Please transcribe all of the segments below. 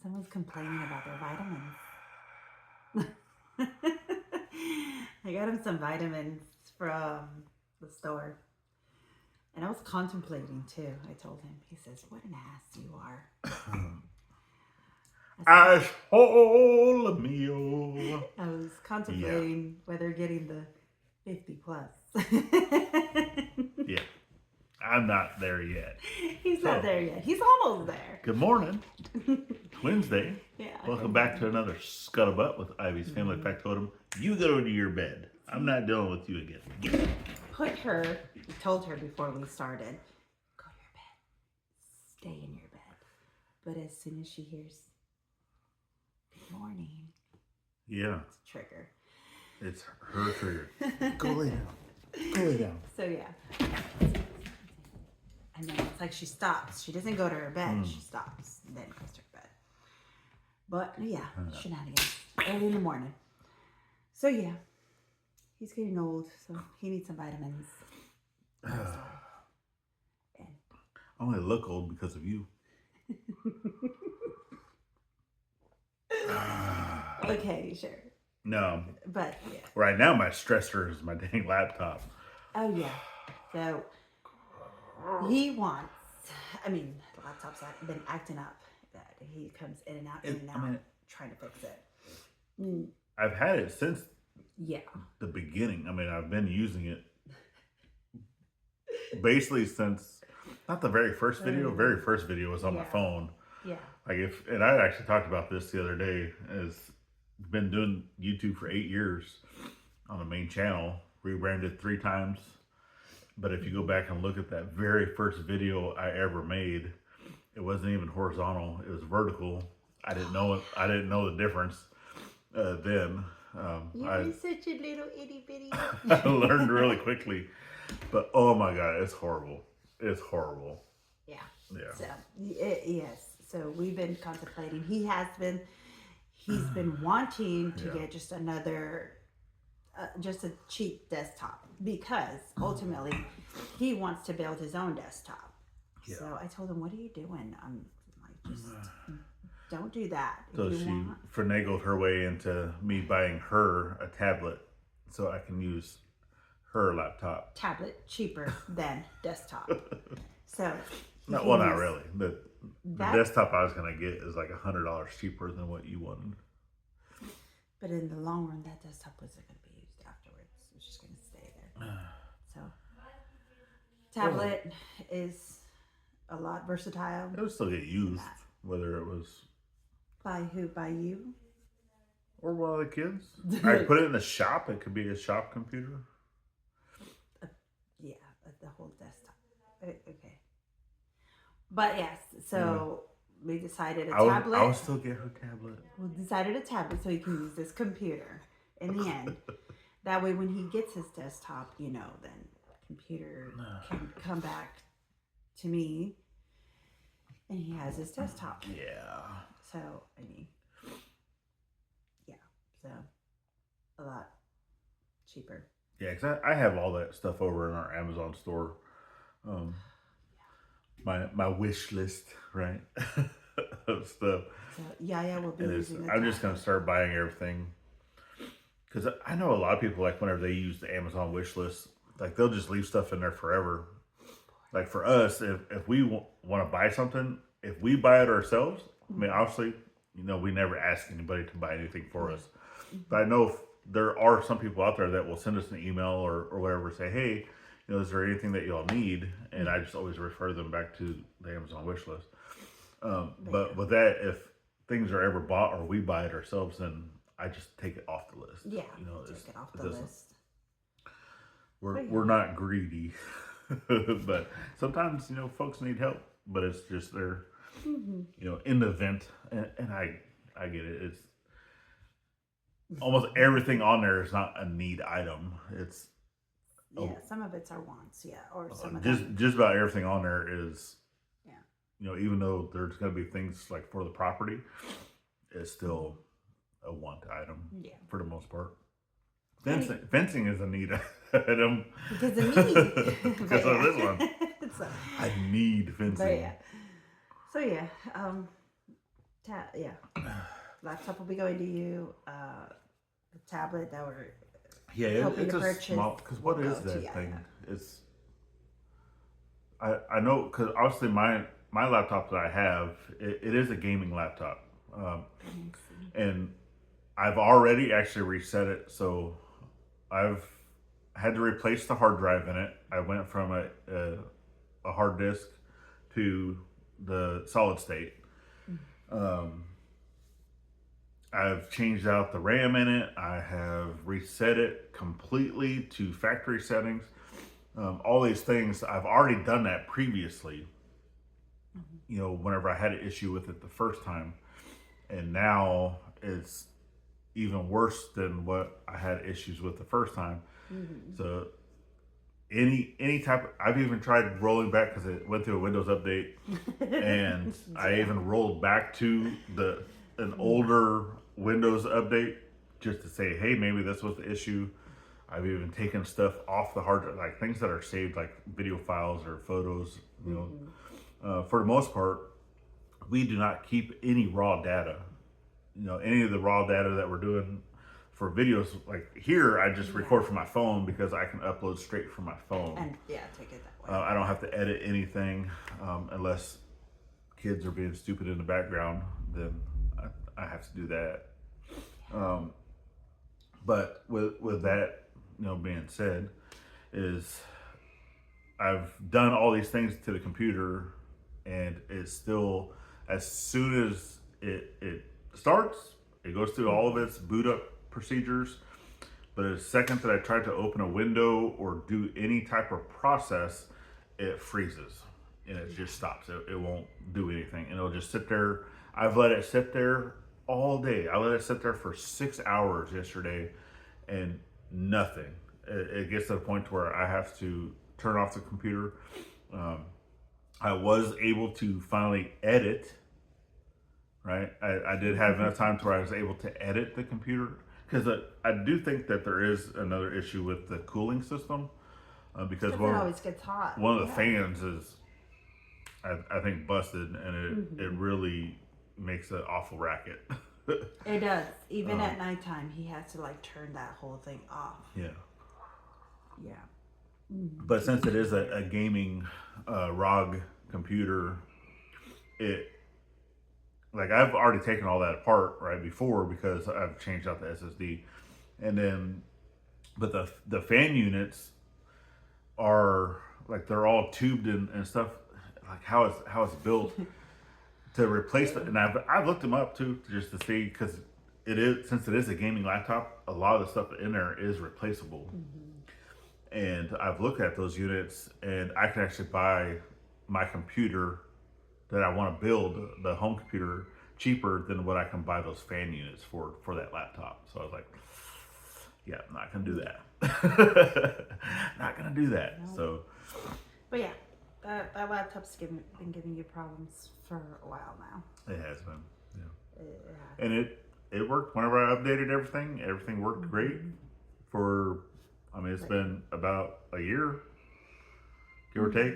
Someone's complaining about their vitamins. I got him some vitamins from the store. And I was contemplating too. I told him, he says, "What an ass you are." Asshole meal. I was Yeah. contemplating whether getting the 50 plus. Yeah. I'm not there yet. He's not So, there yet. He's almost there. Good morning. Wednesday. Yeah. Welcome back to another Scuttlebutt with Ivy's Family Factotum. You go to your bed. I'm not dealing with you again. Told her before we started, go to your bed. Stay in your bed. But as soon as she hears, good morning, Yeah. it's a trigger. It's her trigger. Go lay down. Go lay down. So yeah. And then it's like she stops. She doesn't go to her bed. She stops and then goes to her bed. But yeah, shenanigans. Early in the morning. So yeah. He's getting old, so he needs some vitamins. And I only look old because of you. okay, sure. No. But yeah. Right now my stressor is my dang laptop. Oh yeah. So he wants, the laptop's been acting up. That he comes in and out, trying to fix it. I've had it since Yeah. the beginning. I've been using it basically since, not the very first video. Very first video was on my phone. Yeah. And I actually talked about this the other day, as been doing YouTube for 8 years on the main channel, rebranded 3 times. But if you go back and look at that very first video I ever made, it wasn't even horizontal, it was vertical. I didn't know it. I didn't know the difference then. You're such a little itty bitty. I learned really quickly, but oh my god, it's horrible. It's horrible. Yeah. Yeah. So yes. So we've been contemplating. He's been wanting to get just another, just a cheap desktop, because ultimately he wants to build his own desktop. Yeah. So I told him, "What are you doing?" I'm like, just don't do that. So she finagled her way into me buying her a tablet so I can use her laptop. Tablet cheaper than desktop. So not really. The desktop I was gonna get is like $100 cheaper than what you wanted. But in the long run, that desktop wasn't going to be used afterwards. It was just going to stay there. So, tablet is a lot versatile. It would still get used, whether it was by who? By you? Or one of the kids. I put it in the shop. It could be a shop computer. Yeah, the whole desktop. Okay. But yes, so we decided a tablet. I will still get her tablet. We decided a tablet so he can use this computer in the end. That way when he gets his desktop, then computer can come back to me and he has his desktop. Yeah. So, so a lot cheaper. Yeah, because I have all that stuff over in our Amazon store. My wish list, right? Of stuff. So, we'll be using I'm just going to start buying everything. Because I know a lot of people, like, whenever they use the Amazon wish list, like, they'll just leave stuff in there forever. Like, for us, if we want to buy something, if we buy it ourselves, obviously, we never ask anybody to buy anything for us. But I know there are some people out there that will send us an email or whatever, say, hey, is there anything that y'all need? And I just always refer them back to the Amazon wish list. But with that, if things are ever bought or we buy it ourselves, then I just take it off the list. Yeah, take it off the list. We're not greedy, but sometimes folks need help. But it's just they're in the event, and I get it. It's almost everything on there is not a need item. It's some of it's our wants, or some of just about everything on there is. Even though there's going to be things like for the property, it's still a want item for the most part. Fencing is a need item. Because of me. Because of this one. I need fencing. So Laptop will be going to you. The tablet that we're Yeah, hoping it's to a purchase. small. Because what will is go to that Yaya. thing? It's I know because obviously my laptop that I have it is a gaming laptop, and I've already actually reset it. So I've had to replace the hard drive in it. I went from a hard disk to the solid state. Um, I've changed out the RAM in it. I have reset it completely to factory settings. All these things, I've already done that previously, whenever I had an issue with it the first time. And now it's even worse than what I had issues with the first time. So any type of, I've even tried rolling back because it went through a Windows update, and I even rolled back to an older Windows update just to say, hey, maybe this was the issue. I've even taken stuff off the hard drive, like things that are saved, like video files or photos. For the most part, we do not keep any raw data. Any of the raw data that we're doing for videos, like here, I just record from my phone because I can upload straight from my phone. And take it that way. I don't have to edit anything unless kids are being stupid in the background. Then I have to do that. But with that, being said, is I've done all these things to the computer, and it's still, as soon as it starts, it goes through all of its boot up procedures. But the second that I try to open a window or do any type of process, it freezes and it just stops. It won't do anything, and it'll just sit there. I've let it sit there all day. I let it sit there for 6 hours yesterday, and nothing. It gets to the point where I have to turn off the computer. I was able to finally edit. Right, I did have enough time to where I was able to edit the computer, because I do think that there is another issue with the cooling system, because it always gets hot. One of the fans is, I think, busted, and it really makes an awful racket. It does. Even at nighttime, he has to turn that whole thing off. Yeah. Yeah. But since it is a gaming ROG computer, I've already taken all that apart right before, because I've changed out the SSD, and then, but the fan units are they're all tubed and stuff, like how it's built to replace it. And I've looked them up too, just to see, because since it is a gaming laptop, a lot of the stuff in there is replaceable. And I've looked at those units, and I can actually buy my computer that I want to build, the home computer, cheaper than what I can buy those fan units for that laptop. So I was like, yeah, I'm not gonna do that. Not gonna do that. No. So, but yeah, that laptop's been giving you problems for a while now. It has been, yeah. And it worked whenever I updated everything. Everything worked great for. It's been about a year, give or take.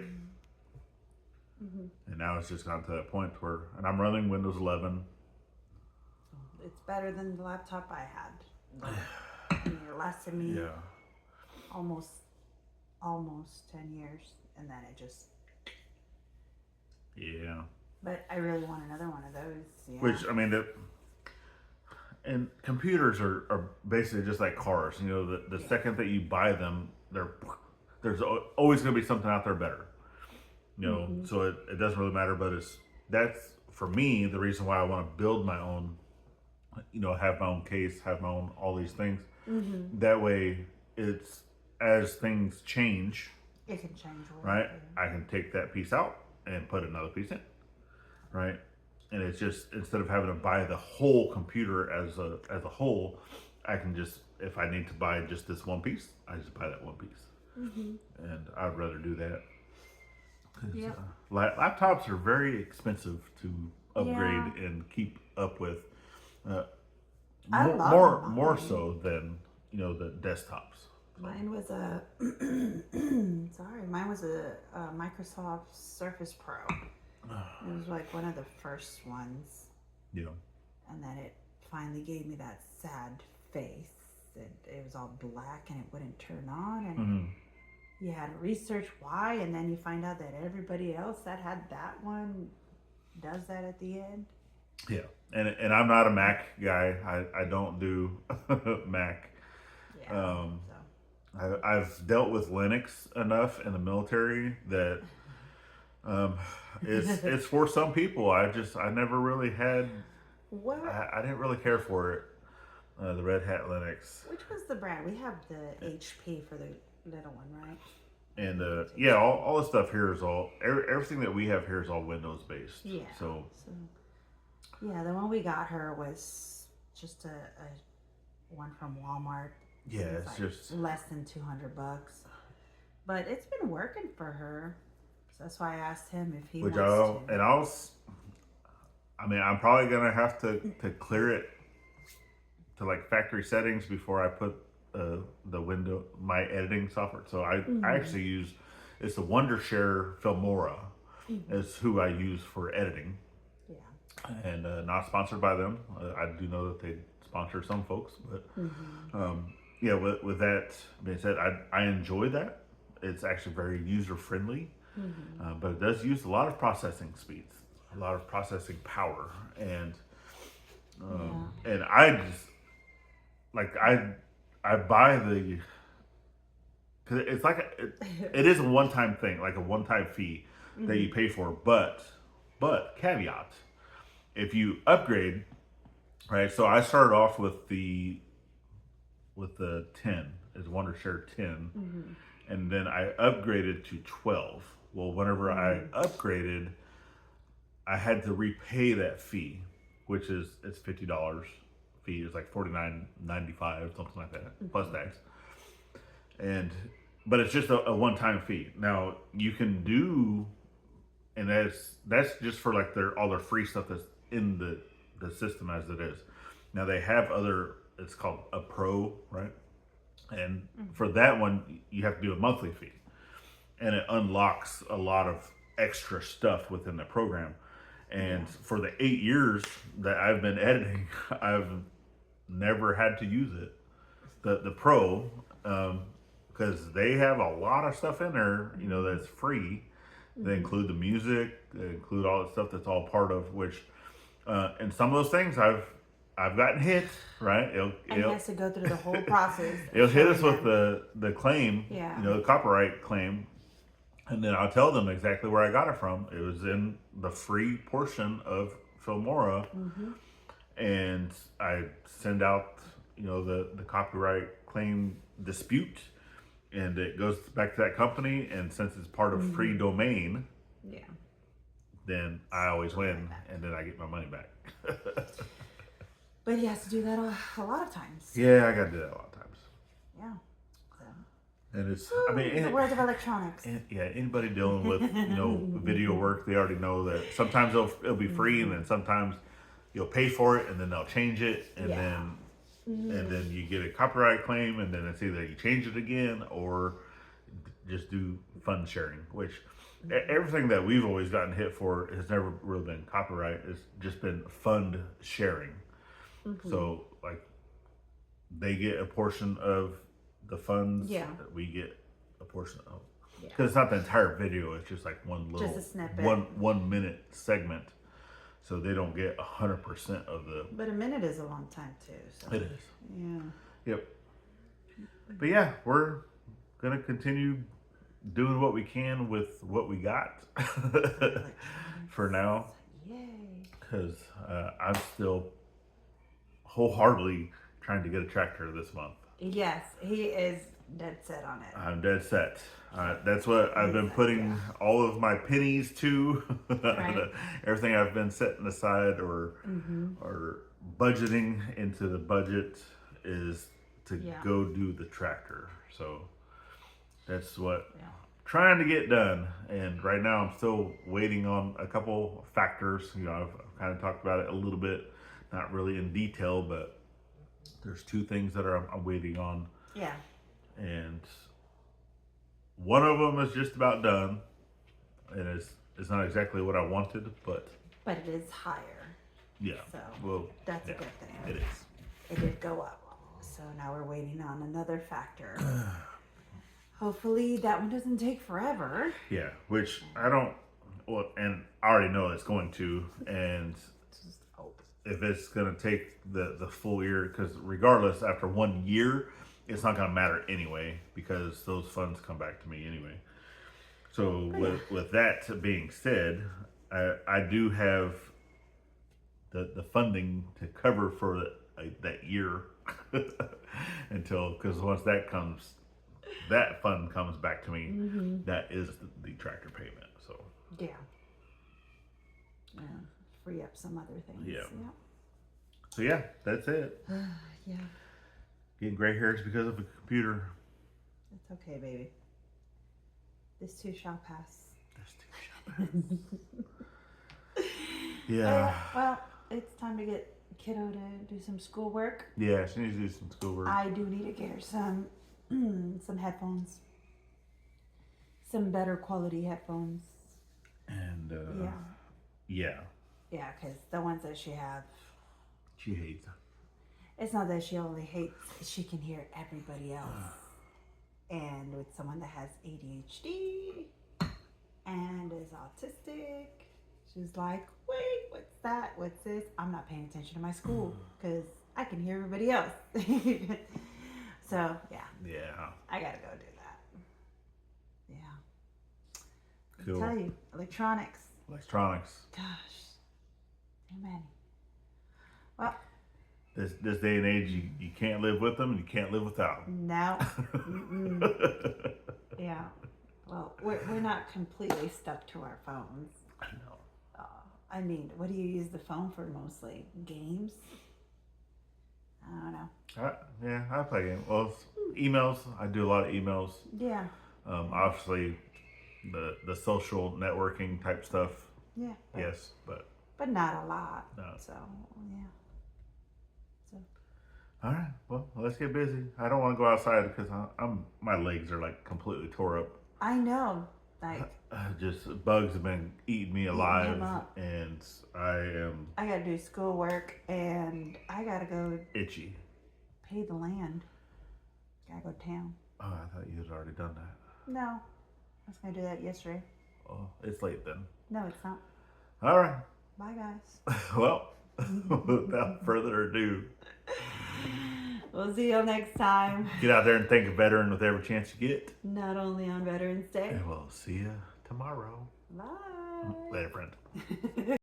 And now it's just gotten to that point where, and I'm running Windows 11. It's better than the laptop I had. It lasted me almost 10 years, and then it just. Yeah. But I really want another one of those. Yeah. Which, and computers are basically just like cars. The second that you buy them, there's always going to be something out there better. So it doesn't really matter, but that's for me the reason why I want to build my own, have my own case, have my own all these things. That way, it's as things change, it can change, right? I can take that piece out and put another piece in, right? And it's just, instead of having to buy the whole computer as a whole, I can just, if I need to buy just this one piece, I just buy that one piece, and I'd rather do that. Yep. Laptops are very expensive to upgrade and keep up with. More so than the desktops. Mine was a Microsoft Surface Pro. It was one of the first ones, Yeah. And then it finally gave me that sad face. It was all black and it wouldn't turn on. And Mm-hmm. you had to research why. And then you find out that everybody else that had that one does that at the end. Yeah. And I'm not a Mac guy. I don't do Mac. Yeah. Um, So. I've dealt with Linux enough in the military that um, it's for some people. I never really had. What? I didn't really care for it. The Red Hat Linux. Which was the brand? We have the HP for the little one, right? And yeah, all the stuff here is all everything that we have here is all Windows based. Yeah. So yeah, the one we got her was just a one from Walmart. yeah, It was it's like just less than $200, but it's been working for her. So that's why I asked him if he wants to. I mean, I'm probably gonna have to clear it to like factory settings before I put my editing software. So I actually use it's the Wondershare Filmora is who I use for editing. Yeah. And not sponsored by them. I do know that they sponsor some folks, but yeah. With that being said, I enjoy that. It's actually very user friendly, but it does use a lot of processing speeds, a lot of processing power, and and I just like I buy the because it's like it is a one time thing, like a one time fee that you pay for, but caveat. If you upgrade, right? So I started off with the 10 is Wondershare 10, and then I upgraded to 12. Well, whenever I upgraded, I had to repay that fee, which is it's $50 fee. It's like $49.95, something like that, plus tax. But it's just a one time fee. Now you can do, and that's just for like all their free stuff that's in the system as it is. Now they have other. It's called a Pro, right? And for that one, you have to do a monthly fee, and it unlocks a lot of extra stuff within the program. And for the 8 years that I've been editing, I've never had to use it. The Pro, because they have a lot of stuff in there, that's free. They include the music, they include all the stuff that's all part of which. And some of those things I've gotten hit, right? And he has to go through the whole process. It'll hit us with the claim, Yeah. the copyright claim, and then I'll tell them exactly where I got it from. It was in the free portion of Filmora, and I send out, the copyright claim dispute, and it goes back to that company. And since it's part of free domain, then I always win, and then I get my money back. But he has to do that a lot of times. Yeah, I got to do that a lot of times. Yeah. So. And it's, The world of electronics. Anybody dealing with, video work, they already know that sometimes it'll be free, and then sometimes you'll pay for it, and then they'll change it, and then you get a copyright claim, and then it's either you change it again or just do fund sharing, which everything that we've always gotten hit for has never really been copyright. It's just been fund sharing. So like they get a portion of the funds that we get a portion of, because it's not the entire video. It's just like one little, just a snippet, 1 minute segment. So they don't get 100% of the. But a minute is a long time too. So. It is. Yeah. Yep. But yeah, we're gonna continue doing what we can with what we got for now. Yay! Because I'm still wholeheartedly trying to get a tractor this month. Yes, he is dead set on it. I'm dead set. That's what I've been putting all of my pennies to. Right. Everything I've been setting aside or budgeting into the budget is to go do the tractor. So that's what trying to get done. And right now I'm still waiting on a couple factors. I've kind of talked about it a little bit, not really in detail, but there's two things that I'm waiting on. Yeah. And one of them is just about done, and it's not exactly what I wanted, but it is higher. Yeah. So Well, that's yeah, a good thing. it is. It did go up. So now we're waiting on another factor. Hopefully that one doesn't take forever. Yeah, which I don't. Well, and I already know it's going to, and Just hope. if it's going to take the full year, because regardless, after 1 year, it's not going to matter anyway, because those funds come back to me anyway. So with that being said, I do have the funding to cover for that year until, because once that fund comes back to me, that is the tractor payment. So Yeah. Free up some other things. Yeah. So yeah, that's it. Yeah. Getting gray hairs because of a computer. It's okay, baby. This too shall pass. Yeah. Well, it's time to get kiddo to do some schoolwork. Yeah, she needs to do some schoolwork. I do need to get her some some headphones. Some better quality headphones. And Yeah. yeah, Yeah, because the ones that she have, she hates. it's not that she only hates, she can hear everybody else. And with someone that has ADHD and is autistic, she's like, wait, what's that? What's this? I'm not paying attention to my school because I can hear everybody else. So, yeah, Yeah. I got to go do that. Yeah. Cool. I tell you, electronics. Electronics. Gosh, too many. Well, This day and age, you can't live with them and you can't live without them. no. Yeah. Well, we're not completely stuck to our phones. I know. I mean, what do you use the phone for mostly? Games? I don't know. I play games. Well, emails. I do a lot of emails. Yeah. Obviously, the social networking type stuff. Yeah. Yes, but not a lot. No. So, yeah. So. all right. Well, let's get busy. I don't want to go outside because my legs are like completely tore up. I know. Like, Just bugs have been eating me alive, him up. and I am I gotta do schoolwork and I gotta go itchy. pay the land. Gotta go to town. Oh, I thought you had already done that. No. I was gonna do that yesterday. Oh, it's late then. No, it's not. All right. Bye, guys. Well, without further ado, We'll see you next time. get out there and thank a veteran with every chance you get. Not only on Veterans Day. And we'll see you tomorrow. Bye. Later, friend.